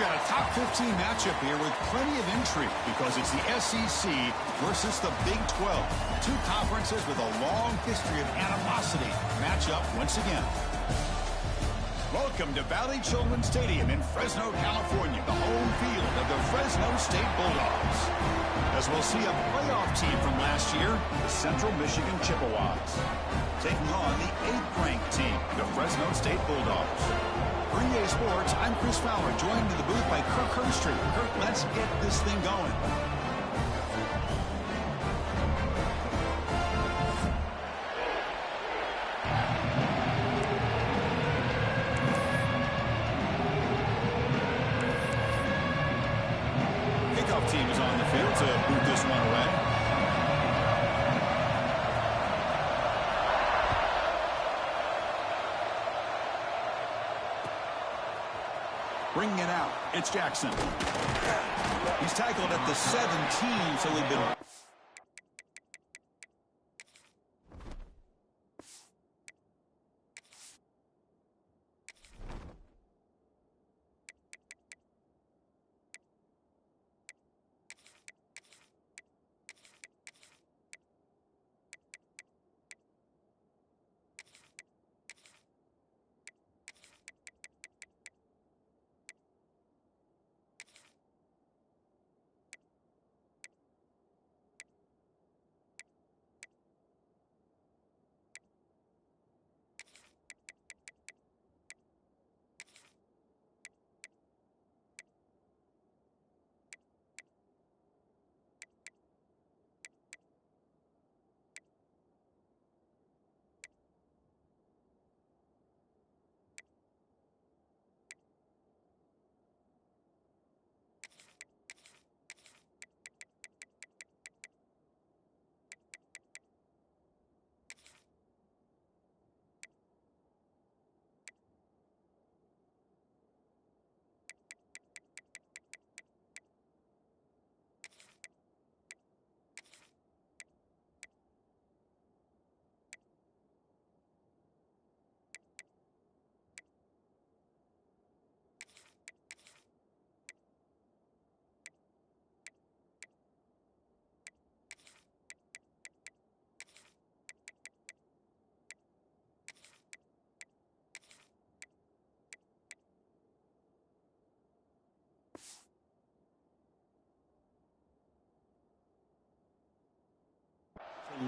got a top 15 matchup here with plenty of intrigue because it's the SEC versus the Big 12. Two conferences with a long history of animosity match up once again. Welcome to Valley Children's Stadium in Fresno, California, the home field of the Fresno State Bulldogs. As we'll see a playoff team from last year, the Central Michigan Chippewas, taking on the 8th-ranked team, the Fresno State Bulldogs. For EA Sports, I'm Chris Fowler, joined in the booth by Kirk Herstreet. Kirk, let's get this thing going. Kickoff team is on the field to boot this one away. Bringing it out, it's Jackson. He's tackled at the 17, so he'll be...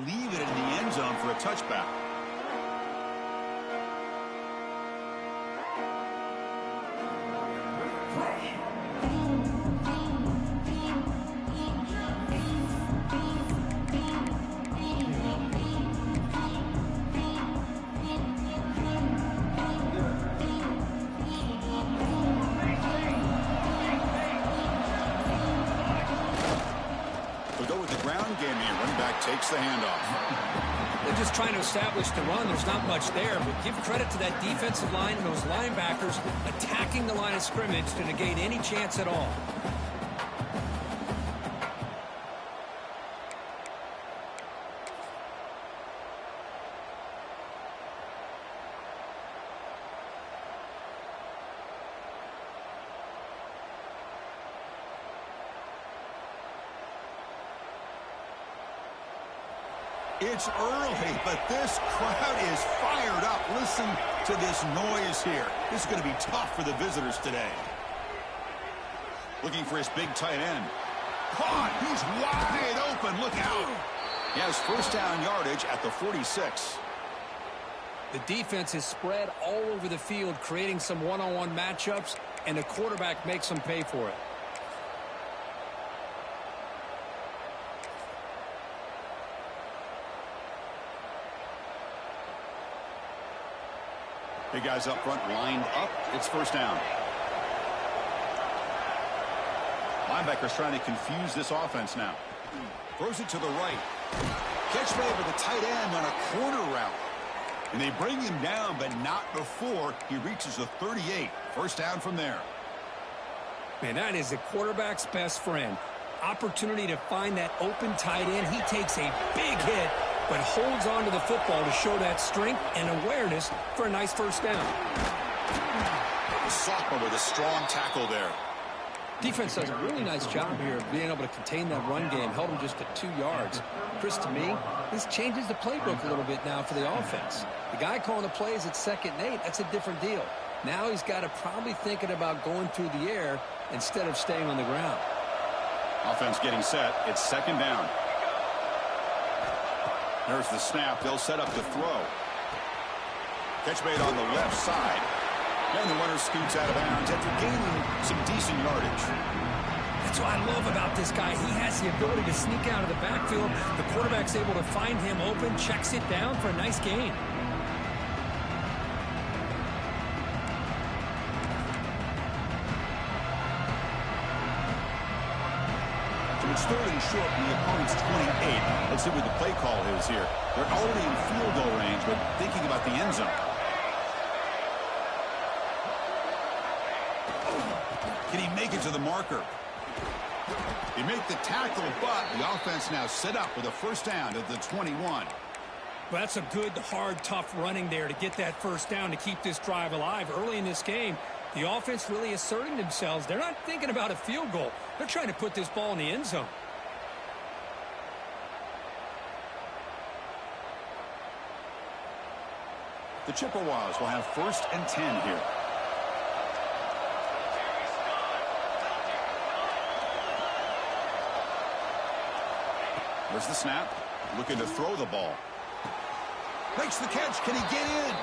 leave it in the end zone for a touchback. We'll go with the ground game here. Running back takes the handoff. They're just trying to establish the run. There's not much there, but give credit to that defensive line and those linebackers attacking the line of scrimmage to negate any chance at all. It's early, but this crowd is fired up. Listen to this noise here. This is going to be tough for the visitors today. Looking for his big tight end. Caught! He's wide open. Look out. He has first down yardage at the 46. The defense is spread all over the field, creating some one-on-one matchups, and the quarterback makes them pay for it. Big guys up front lined up. It's first down. Linebackers trying to confuse this offense now. Throws it to the right. Catch made with a tight end on a corner route. And they bring him down, but not before he reaches the 38. First down from there. Man, that is the quarterback's best friend. Opportunity to find that open tight end. He takes a big hit, but holds on to the football to show that strength and awareness for a nice first down. The sophomore with a strong tackle there. Defense does a really nice job here of being able to contain that run game, held them just at 2 yards. Chris, to me, this changes the playbook a little bit now for the offense. The guy calling the plays at 2nd and 8, that's a different deal. Now he's got to probably thinking about going through the air instead of staying on the ground. Offense getting set. It's 2nd down. There's the snap. They'll set up the throw. Catch made on the left side. And the runner scoots out of bounds after gaining some decent yardage. That's what I love about this guy. He has the ability to sneak out of the backfield. The quarterback's able to find him open, checks it down for a nice gain. So it's 3rd and short from the opponent's 28. Let's see what the play call is here. They're already in field goal range, but thinking about the end zone. Can he make it to the marker? He made the tackle, but the offense now set up with a 1st down at the 21. Well, that's a good, hard, tough running there to get that 1st down to keep this drive alive. Early in this game, the offense really asserting themselves. They're not thinking about a field goal. They're trying to put this ball in the end zone. The Chippewas will have 1st and 10 here. There's the snap. Looking to throw the ball. Makes the catch. Can he get in?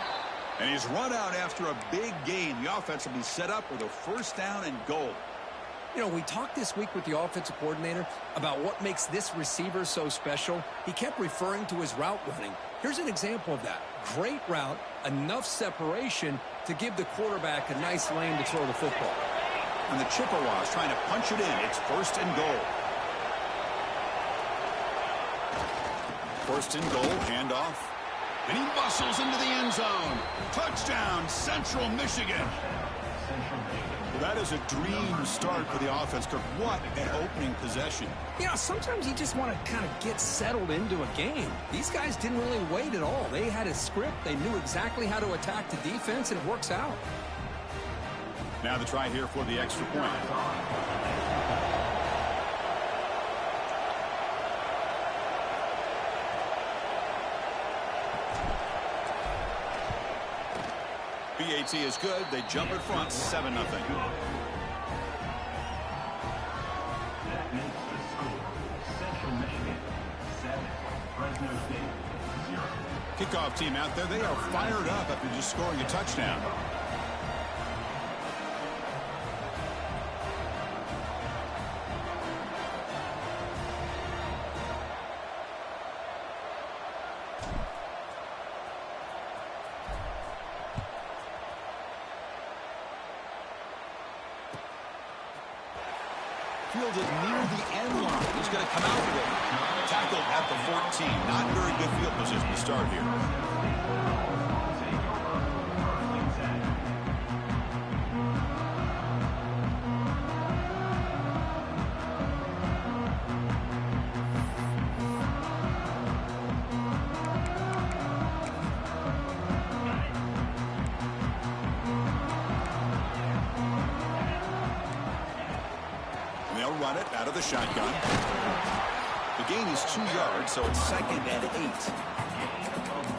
And he's run out after a big gain. The offense will be set up with a 1st down and goal. You know, we talked this week with the offensive coordinator about what makes this receiver so special. He kept referring to his route running. Here's an example of that. Great route, enough separation to give the quarterback a nice lane to throw the football. And the Chippewas trying to punch it in. It's 1st and goal. 1st and goal, handoff. And he muscles into the end zone. Touchdown, Central Michigan. Well, that is a dream start for the offense, Kirk. What an opening possession. You know, sometimes you just want to kind of get settled into a game. These guys didn't really wait at all. They had a script. They knew exactly how to attack the defense, and it works out. Now the try here for the extra point. BAT is good. They jump in front, 7-0. That makes the score Central Michigan 7, Fresno State 0. Kickoff team out there. They are fired up after just scoring a touchdown. Fielded near the end line. He's going to come out with it. Tackled at the 14. Not very good field position to start here. Run it out of the shotgun. The gain is 2 yards, so it's 2nd and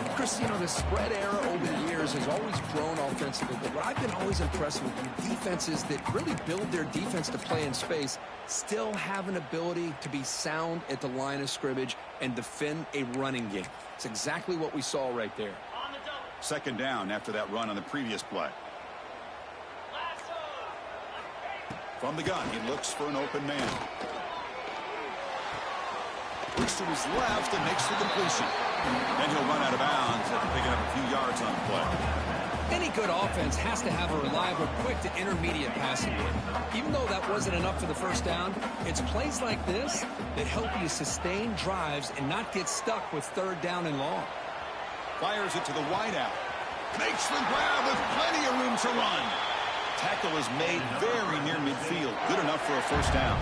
8. Chris, you know, the spread era over the years has always grown offensively, but what I've been always impressed with defenses that really build their defense to play in space still have an ability to be sound at the line of scrimmage and defend a running game. It's exactly what we saw right there. 2nd down after that run on the previous play. From the gun, he looks for an open man. Looks to his left and makes the completion. Then he'll run out of bounds after picking up a few yards on the play. Any good offense has to have a reliable, quick to intermediate passing game. Even though that wasn't enough for the 1st down, it's plays like this that help you sustain drives and not get stuck with 3rd down and long. Fires it to the wideout. Makes the grab with plenty of room to run. Tackle is made very near midfield. Good enough for a 1st down.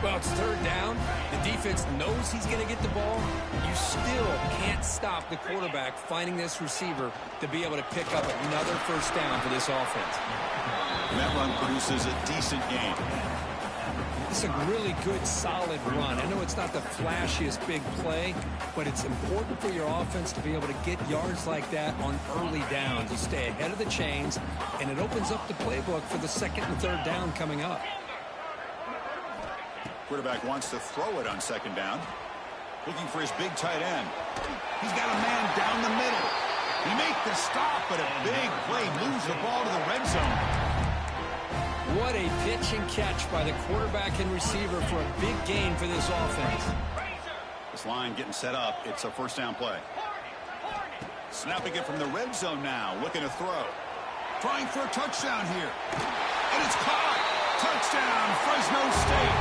Well, it's 3rd down. The defense knows he's going to get the ball. You still can't stop the quarterback finding this receiver to be able to pick up another 1st down for this offense. And that run produces a decent gain. It's a really good, solid run. I know it's not the flashiest big play, but it's important for your offense to be able to get yards like that on early downs. You stay ahead of the chains, and it opens up the playbook for the second and third down coming up. Quarterback wants to throw it on second down. Looking for his big tight end. He's got a man down the middle. He makes the stop, but a big play moves the ball to the red zone. What a pitch and catch by the quarterback and receiver for a big gain for this offense. This line getting set up. It's a first down play. Snapping it from the red zone now. Looking to throw. Trying for a touchdown here. And it's caught. Touchdown, Fresno State.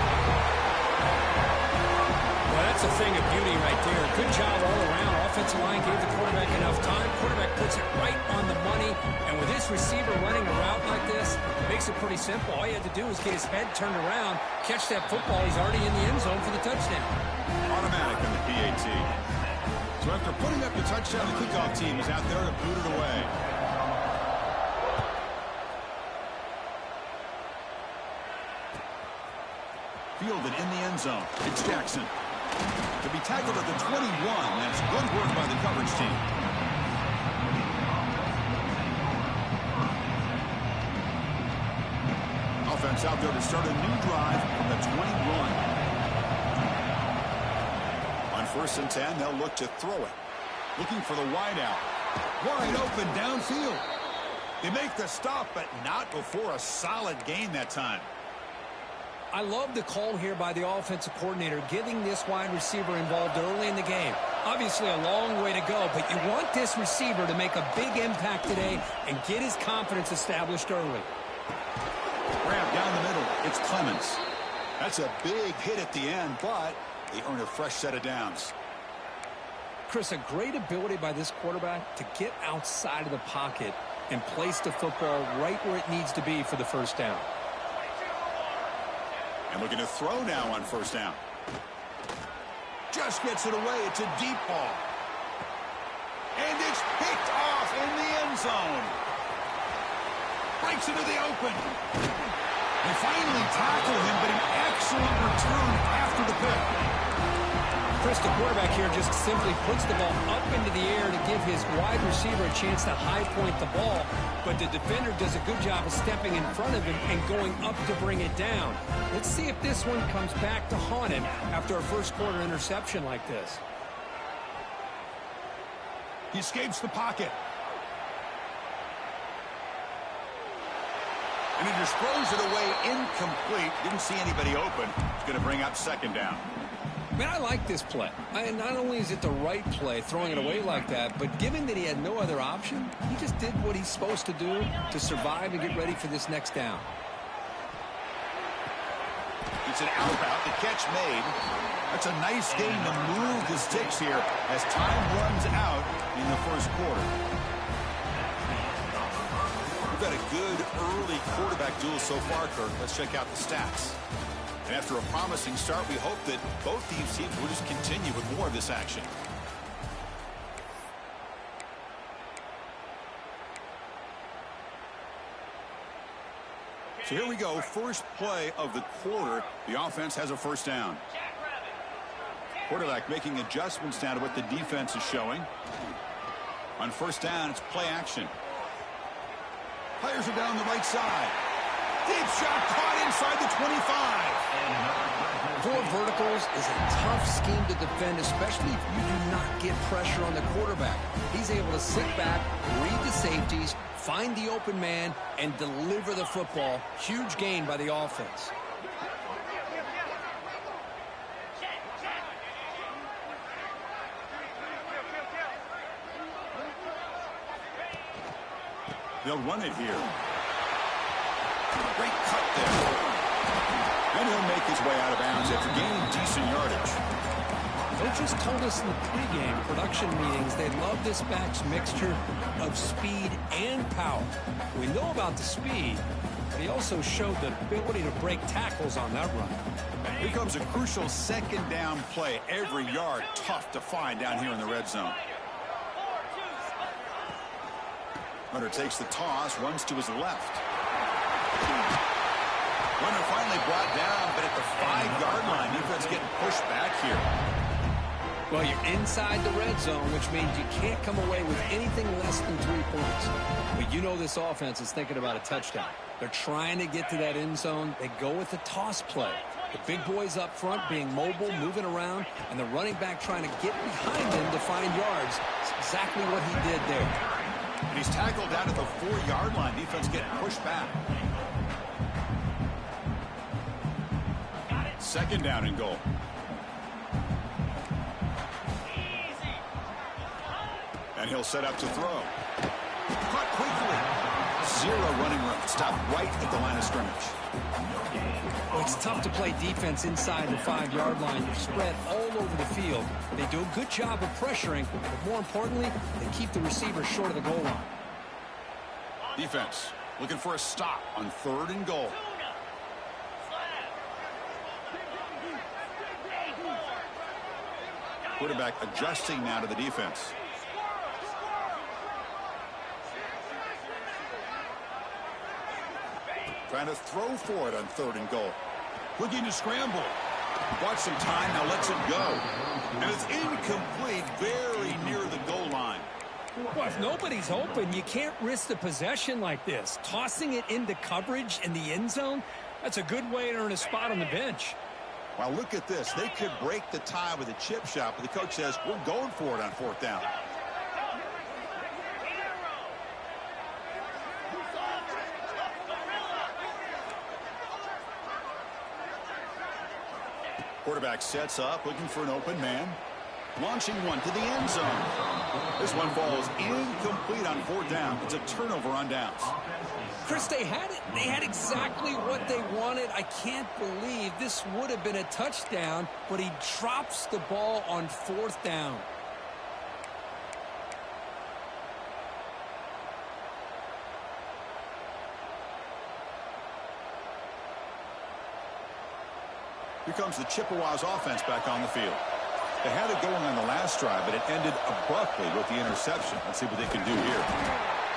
Well, that's a thing of beauty right there. Good job all around. Offensive line gave the quarterback enough time. Quarterback puts it right on the money. And with this receiver running a route like this, it makes it pretty simple. All you had to do is get his head turned around, catch that football. He's already in the end zone for the touchdown. Automatic in the PAT. So after putting up the touchdown, the kickoff team is out there to boot it away. Fielded in the end zone. It's Jackson. To be tackled at the 21. That's good work by the coverage team. Offense out there to start a new drive from the 21. On 1st and 10, they'll look to throw it. Looking for the wide out. Wide open downfield. They make the stop, but not before a solid gain that time. I love the call here by the offensive coordinator, getting this wide receiver involved early in the game. Obviously a long way to go, but you want this receiver to make a big impact today and get his confidence established early. Grab down the middle. It's Clemens. That's a big hit at the end, but they earn a fresh set of downs. Chris, a great ability by this quarterback to get outside of the pocket and place the football right where it needs to be for the first down. And looking to throw now on 1st down. Just gets it away. It's a deep ball. And it's picked off in the end zone. Breaks into the open. They finally tackle him, but an excellent return after the pick. Chris, the quarterback here just simply puts the ball up into the air to give his wide receiver a chance to high point the ball. But the defender does a good job of stepping in front of him and going up to bring it down. Let's see if this one comes back to haunt him after a first quarter interception like this. He escapes the pocket. And he just throws it away incomplete. Didn't see anybody open. It's going to bring up 2nd down. Man, I like this play. Not only is it the right play, throwing it away like that, but given that he had no other option, he just did what he's supposed to do to survive and get ready for this next down. It's an out route. The catch made. That's a nice gain to move the sticks here as time runs out in the first quarter. We've got a good early quarterback duel so far, Kirk. Let's check out the stats. And after a promising start, we hope that both these teams will just continue with more of this action. So here we go. First play of the quarter. The offense has a 1st down. Quarterback making adjustments now to what the defense is showing. On 1st down, it's play action. Players are down the right side. Deep shot caught inside the 25. 4 verticals is a tough scheme to defend, especially if you do not get pressure on the quarterback. He's able to sit back, read the safeties, find the open man, and deliver the football. Huge gain by the offense. They'll run it here. Great cut there. And he'll make his way out of bounds after gaining decent yardage. Coaches told us in the pregame production meetings they love this back's mixture of speed and power. We know about the speed, but he also showed the ability to break tackles on that run. Here comes a crucial 2nd down play. Every yard tough to find down here in the red zone. Hunter takes the toss, runs to his left. Runner finally brought down, but at the 5-yard line, defense getting pushed back here. Well, you're inside the red zone, which means you can't come away with anything less than 3 points. But you know this offense is thinking about a touchdown. They're trying to get to that end zone. They go with the toss play. The big boys up front being mobile, moving around, and the running back trying to get behind him to find yards. It's exactly what he did there. And he's tackled down at the 4-yard line. Defense getting pushed back. 2nd down and goal. And he'll set up to throw. Caught quickly. 0 running room. Stopped right at the line of scrimmage. Well, it's tough to play defense inside the 5-yard line. You're spread all over the field. They do a good job of pressuring, but more importantly, they keep the receiver short of the goal line. Defense looking for a stop on 3rd and goal. Quarterback adjusting now to the defense. Trying to throw for it on 3rd and goal. Looking to scramble. Bought some time, now lets it go. And it's incomplete, very near the goal line. Well, if nobody's open, you can't risk the possession like this. Tossing it into coverage in the end zone, that's a good way to earn a spot on the bench. Well, look at this. They could break the tie with a chip shot, but the coach says, we're going for it on 4th down. Quarterback sets up, looking for an open man. Launching one to the end zone. This one falls incomplete on 4th down. It's a turnover on downs. Chris, they had it. They had exactly what they wanted. I can't believe this would have been a touchdown, but he drops the ball on 4th down. Here comes the Chippewas offense back on the field. They had it going on the last drive, but it ended abruptly with the interception. Let's see what they can do here.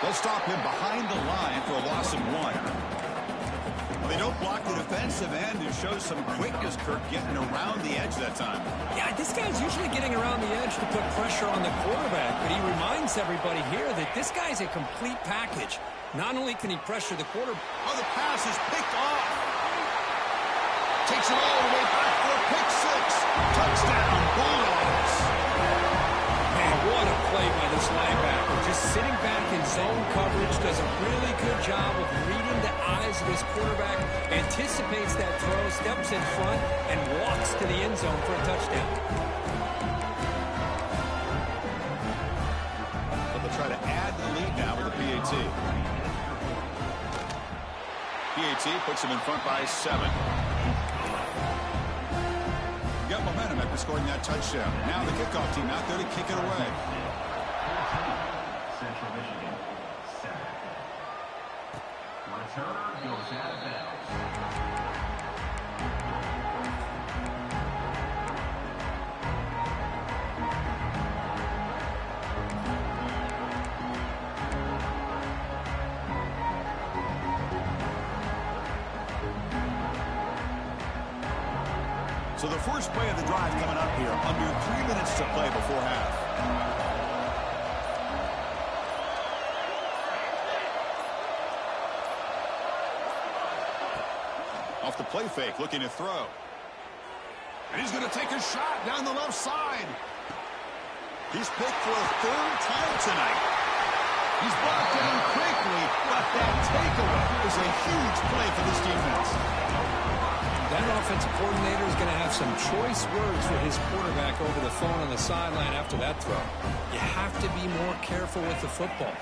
They'll stop him behind the line for a loss of 1. Well, they don't block the defensive end and show some quickness, Kirk, getting around the edge that time. Yeah, this guy's usually getting around the edge to put pressure on the quarterback, but he reminds everybody here that this guy's a complete package. Not only can he pressure the quarterback. Oh, the pass is picked off. Takes it all the way back for a pick 6. Touchdown, Bulldogs. Man, what a play by this linebacker. Just sitting back in zone coverage, does a really good job of reading the eyes of his quarterback, anticipates that throw, steps in front, and walks to the end zone for a touchdown. But they'll try to add the lead now with the PAT. PAT puts him in front by 7. Got momentum after scoring that touchdown. Now the kickoff team out there to kick it away. Central Michigan, 7. Returner goes out of bounds. So the first play of the drive coming up here. Under 3 minutes to play before half. Off the play fake, looking to throw. And he's going to take a shot down the left side. He's picked for a 3rd time tonight. He's brought down quickly, but that takeaway is a huge play for this defense. That offensive coordinator is going to have some choice words for his quarterback over the phone on the sideline after that throw. You have to be more careful with the football.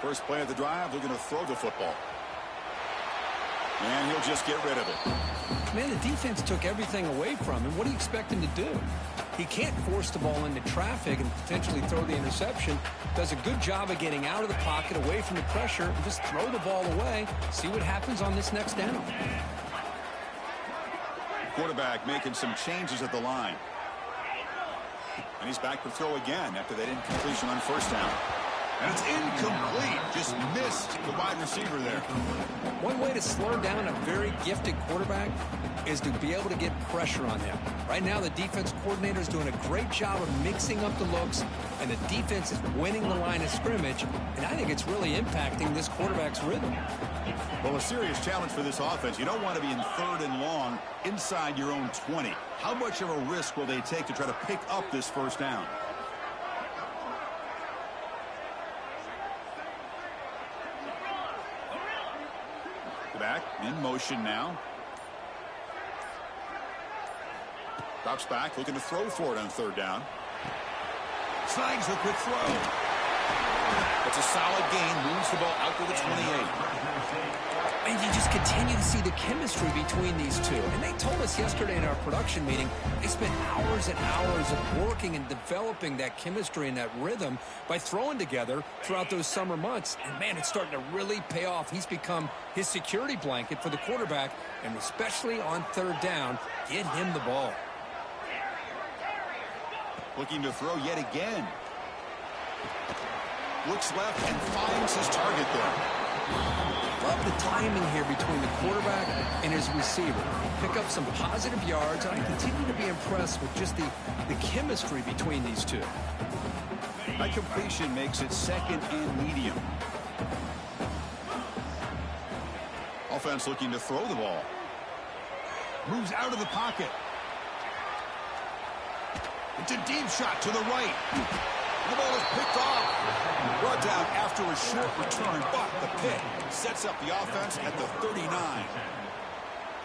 First play of the drive, they're going to throw the football. And he'll just get rid of it. Man, the defense took everything away from him. What do you expect him to do? He can't force the ball into traffic and potentially throw the interception. Does a good job of getting out of the pocket, away from the pressure, and just throw the ball away. See what happens on this next down. Quarterback making some changes at the line. And he's back to throw again after that incompletion on 1st down. And it's incomplete. Just missed the wide receiver there. One way to slow down a very gifted quarterback is to be able to get pressure on him. Right now, the defense coordinator is doing a great job of mixing up the looks, and the defense is winning the line of scrimmage, and I think it's really impacting this quarterback's rhythm. Well, a serious challenge for this offense. You don't want to be in 3rd and long inside your own 20. How much of a risk will they take to try to pick up this first down? Back in motion now. Drops back, looking to throw for it on 3rd down. Snags the quick throw. It's a solid gain, moves the ball out to the 28. And you just continue to see the chemistry between these two. And they told us yesterday in our production meeting, they spent hours and hours of working and developing that chemistry and that rhythm by throwing together throughout those summer months. And, man, it's starting to really pay off. He's become his security blanket for the quarterback, and especially on 3rd down, get him the ball. Looking to throw yet again. Looks left and finds his target there. Love the timing here between the quarterback and his receiver. Pick up some positive yards, and I continue to be impressed with just the chemistry between these two. That completion makes it 2nd and medium. Offense looking to throw the ball. Moves out of the pocket. It's a deep shot to the right. The ball is picked off. Brought down after a short return, but the pick sets up the offense at the 39.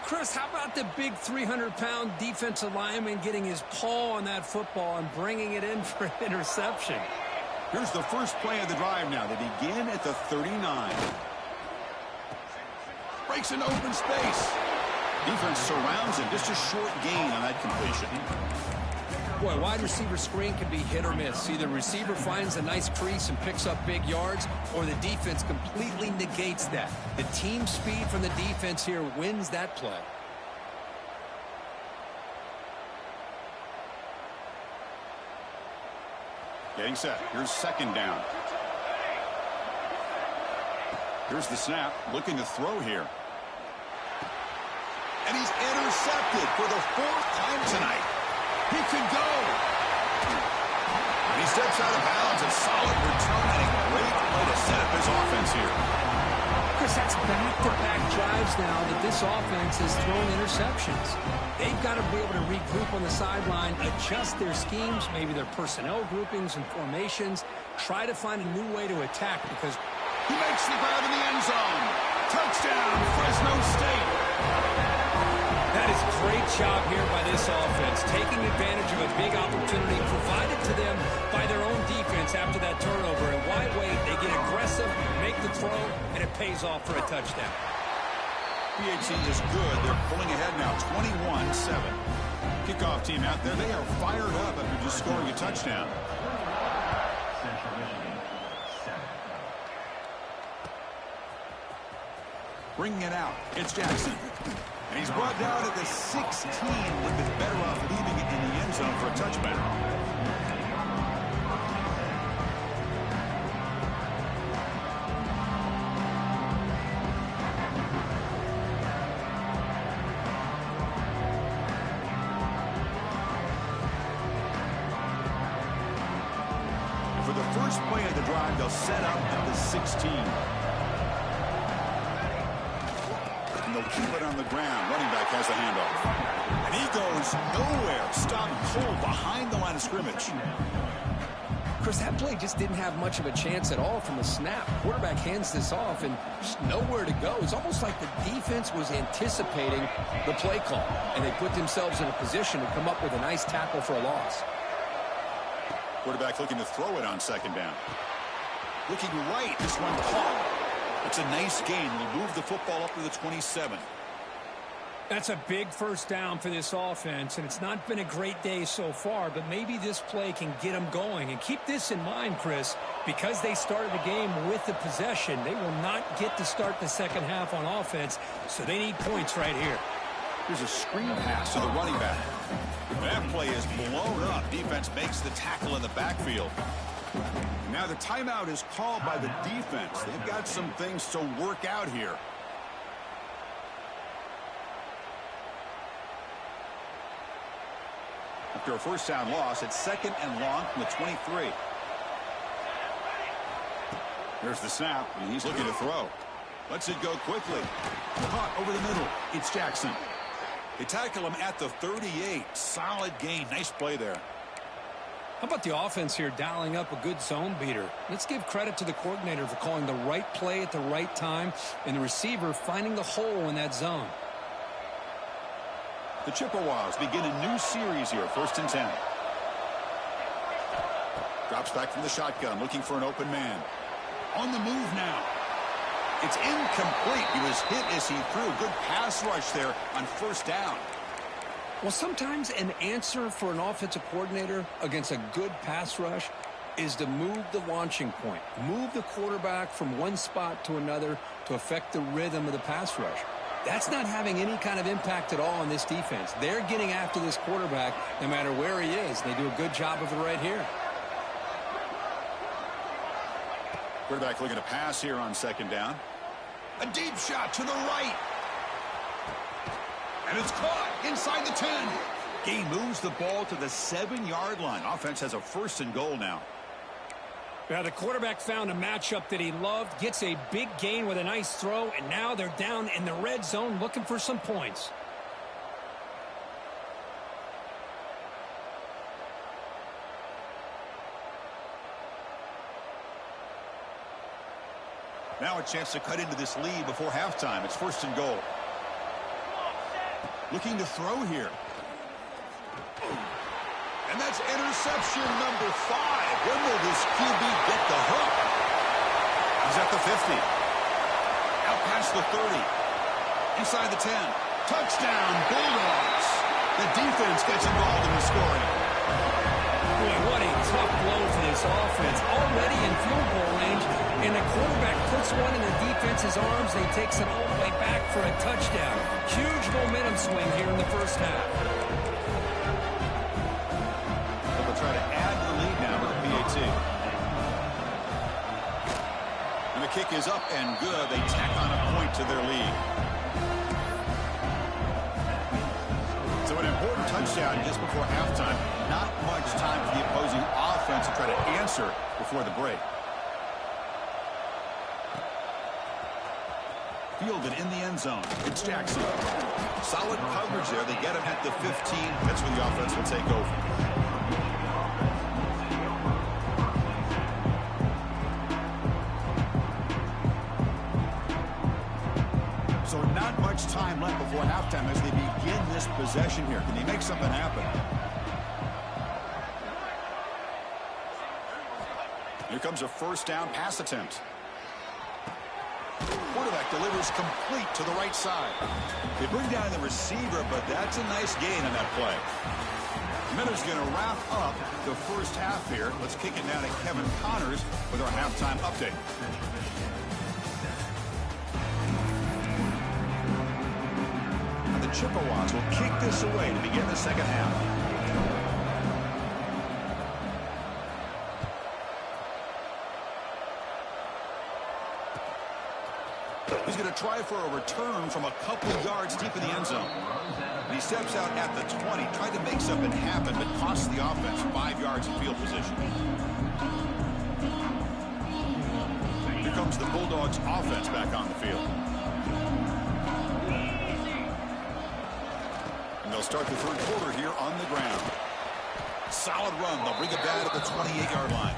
Chris, how about the big 300-pound defensive lineman getting his paw on that football and bringing it in for an interception? Here's the first play of the drive now. They begin at the 39. Breaks an open space. Defense surrounds him. Just a short gain on that completion. Boy, wide receiver screen can be hit or miss. Either receiver finds a nice crease and picks up big yards, or the defense completely negates that. The team speed from the defense here wins that play. Getting set. Here's 2nd down. Here's the snap. Looking to throw here. And he's intercepted for the 4th time tonight. He could go. And he steps out of bounds. A solid return and a great way to set up his offense here. Chris, that's back-to-back drives now that this offense is throwing interceptions. They've got to be able to regroup on the sideline, adjust their schemes, maybe their personnel groupings and formations, try to find a new way to attack because he makes the grab in the end zone. Touchdown, Fresno State. That is a great job here by this offense, taking advantage of a big opportunity provided to them by their own defense after that turnover. And why wait? They get aggressive, make the throw, and it pays off for a touchdown. PHC is good. They're pulling ahead now, 21-7. Kickoff team out there. They are fired up after just scoring a touchdown. Central Michigan, 7. Bringing it out. It's Jackson. And he's brought down at the 16. Would have been better off leaving it in the end zone for a touchback. For the first play of the drive, they'll set up at the 16. They'll keep it on the ground. Running back has the handoff. And he goes nowhere. Stopped cold behind the line of scrimmage. Chris, that play just didn't have much of a chance at all from the snap. Quarterback hands this off and just nowhere to go. It's almost like the defense was anticipating the play call, and they put themselves in a position to come up with a nice tackle for a loss. Quarterback looking to throw it on 2nd down. Looking right. This one caught. It's a nice gain. Will move the football up to the 27. That's a big first down for this offense, and it's not been a great day so far, but maybe this play can get them going. And keep this in mind, Chris, because they started the game with the possession, they will not get to start the second half on offense, so they need points right here. Here's a screen pass to the running back. That play is blown up. Defense makes the tackle in the backfield. Now the timeout is called by the defense. They've got some things to work out here. After a first down loss, it's 2nd and long from the 23. Here's the snap, and he's looking to throw. Lets it go quickly. Caught over the middle. It's Jackson. They tackle him at the 38. Solid gain. Nice play there. How about the offense here dialing up a good zone beater? Let's give credit to the coordinator for calling the right play at the right time and the receiver finding the hole in that zone. The Chippewas begin a new series here, 1st and 10. Drops back from the shotgun, looking for an open man. On the move now. It's incomplete. He was hit as he threw. Good pass rush there on 1st down. Well, sometimes an answer for an offensive coordinator against a good pass rush is to move the launching point. Move the quarterback from one spot to another to affect the rhythm of the pass rush. That's not having any kind of impact at all on this defense. They're getting after this quarterback no matter where he is. They do a good job of it right here. Quarterback looking to pass here on 2nd down. A deep shot to the right. And it's caught inside the 10. Gain moves the ball to the 7-yard line. Offense has a 1st and goal now. Now the quarterback found a matchup that he loved, gets a big gain with a nice throw, and now they're down in the red zone looking for some points. Now a chance to cut into this lead before halftime. It's 1st and goal. Looking to throw here. And that's interception number 5. When will this QB get the hook? He's at the 50. Out past the 30. Inside the 10. Touchdown, Bulldogs. The defense gets involved in the scoring. Boy, what a tough blow for this offense. Already in field goal range, and the quarterback puts one in the defense's arms, and he takes it all the way back for a touchdown. Huge momentum swing here in the 1st half. They'll try to add the lead now with a PAT. And the kick is up and good. They tack on a point to their lead. So an important touchdown just before halftime. Not much time for the opposing offense to try to answer before the break. Fielded in the end zone. It's Jackson. Solid coverage there. They get him at the 15. That's where the offense will take over. So not much time left before halftime as they begin this possession here. Can they make something happen? Here comes a 1st down pass attempt. Quarterback delivers complete to the right side. They bring down the receiver, but that's a nice gain on that play. Miller's going to wrap up the 1st half here. Let's kick it down to Kevin Connors with our halftime update. And the Chippewas will kick this away to begin the 2nd half. He's going to try for a return from a couple yards deep in the end zone. He steps out at the 20, tried to make something happen, but cost the offense 5 yards in field position. Here comes the Bulldogs offense back on the field. And they'll start the 3rd quarter here on the ground. Solid run. They'll bring it down at the 28-yard line.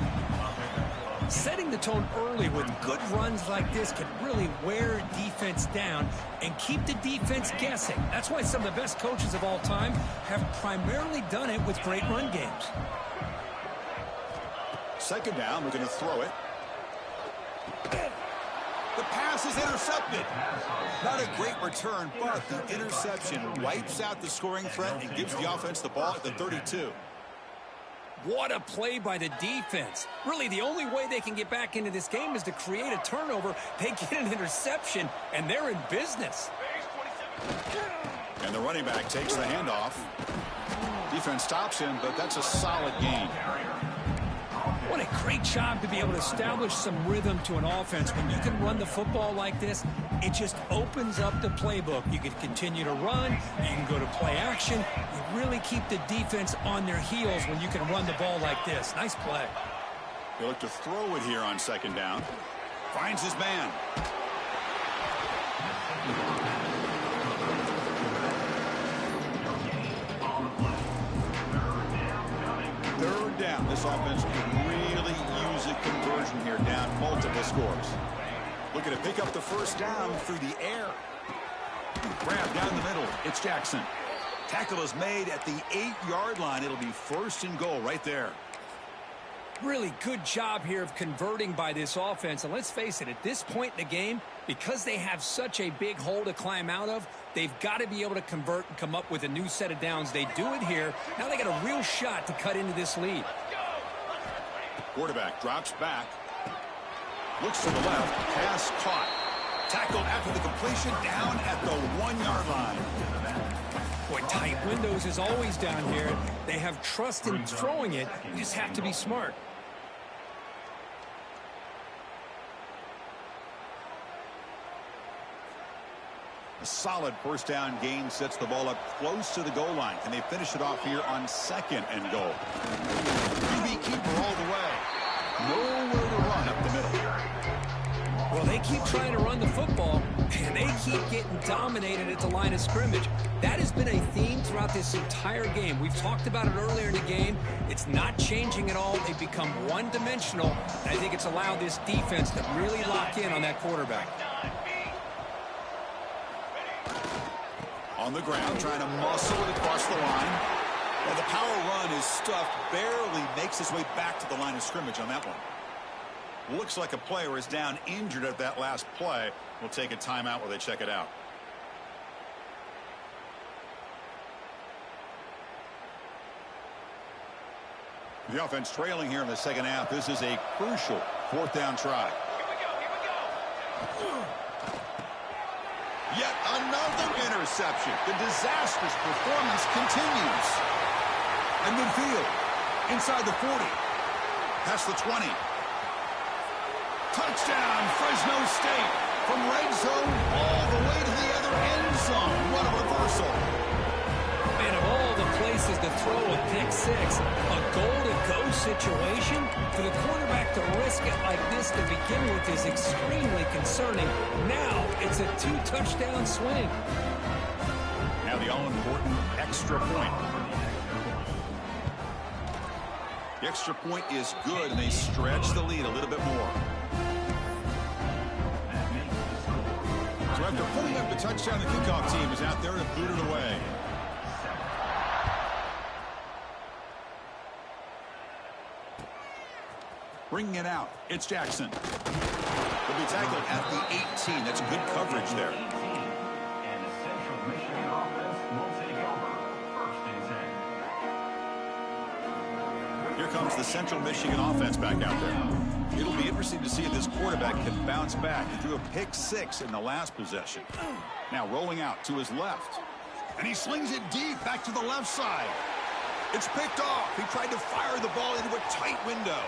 Setting the tone early with good runs like this can really wear defense down and keep the defense guessing. That's why some of the best coaches of all time have primarily done it with great run games. 2nd down, we're going to throw it. The pass is intercepted. Not a great return, but the interception wipes out the scoring threat and gives the offense the ball at the 32. What a play by the defense. Really, the only way they can get back into this game is to create a turnover. They get an interception, and they're in business. And the running back takes the handoff. Defense stops him, but that's a solid gain. What a great job to be able to establish some rhythm to an offense. When you can run the football like this, it just opens up the playbook. You can continue to run. You can go to play action. You really keep the defense on their heels when you can run the ball like this. Nice play. They look to throw it here on second down. Finds his man. Third down. This offense could really use a conversion here, down multiple scores. Looking to pick up the first down through the air. Grab down the middle. It's Jackson. Tackle is made at the 8-yard line. It'll be first and goal right there. Really good job here of converting by this offense. And let's face it, at this point in the game, because they have such a big hole to climb out of, they've got to be able to convert and come up with a new set of downs. They do it here. Now they got a real shot to cut into this lead. Quarterback drops back. Looks to the left. Pass caught. Tackled after the completion, down at the 1-yard line. Boy, tight windows is always down here. They have trust in throwing it. You just have to be smart. A solid first down gain sets the ball up close to the goal line. Can they finish it off here on second and goal? QB keeper all the way. Nowhere to run up the middle. Well, they keep trying to run the football, and they keep getting dominated at the line of scrimmage. That has been a theme throughout this entire game. We've talked about it earlier in the game. It's not changing at all. They've become one-dimensional, and I think it's allowed this defense to really lock in on that quarterback. On the ground, trying to muscle it across the line. Well, the power run is stuffed, barely makes his way back to the line of scrimmage on that one. Looks like a player is down injured at that last play. We'll take a timeout while they check it out. The offense trailing here in the second half. This is a crucial fourth down try. Yet another interception. The disastrous performance continues. And midfield, inside the 40, past the 20. Touchdown, Fresno State. From red zone all the way to the other end zone. What a reversal. And of all the places to throw a pick six, a goal-to-go situation, for the quarterback to risk it like this to begin with is extremely concerning. Now it's a 2-touchdown swing. Now the all-important extra point. The extra point is good, and they stretch the lead a little bit more. So after putting up the touchdown, the kickoff team is out there to boot it away. Bringing it out, it's Jackson. He'll be tackled at the 18. That's good coverage there. And the Central Michigan offense will take over first and 10. Here comes the Central Michigan offense back out there. It'll be interesting to see if this quarterback can bounce back. He threw a pick six in the last possession. Now rolling out to his left. And he slings it deep back to the left side. It's picked off. He tried to fire the ball into a tight window.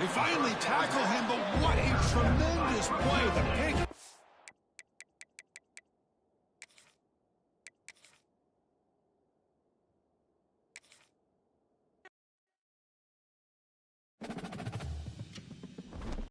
They finally tackle him, but what a tremendous play. The pick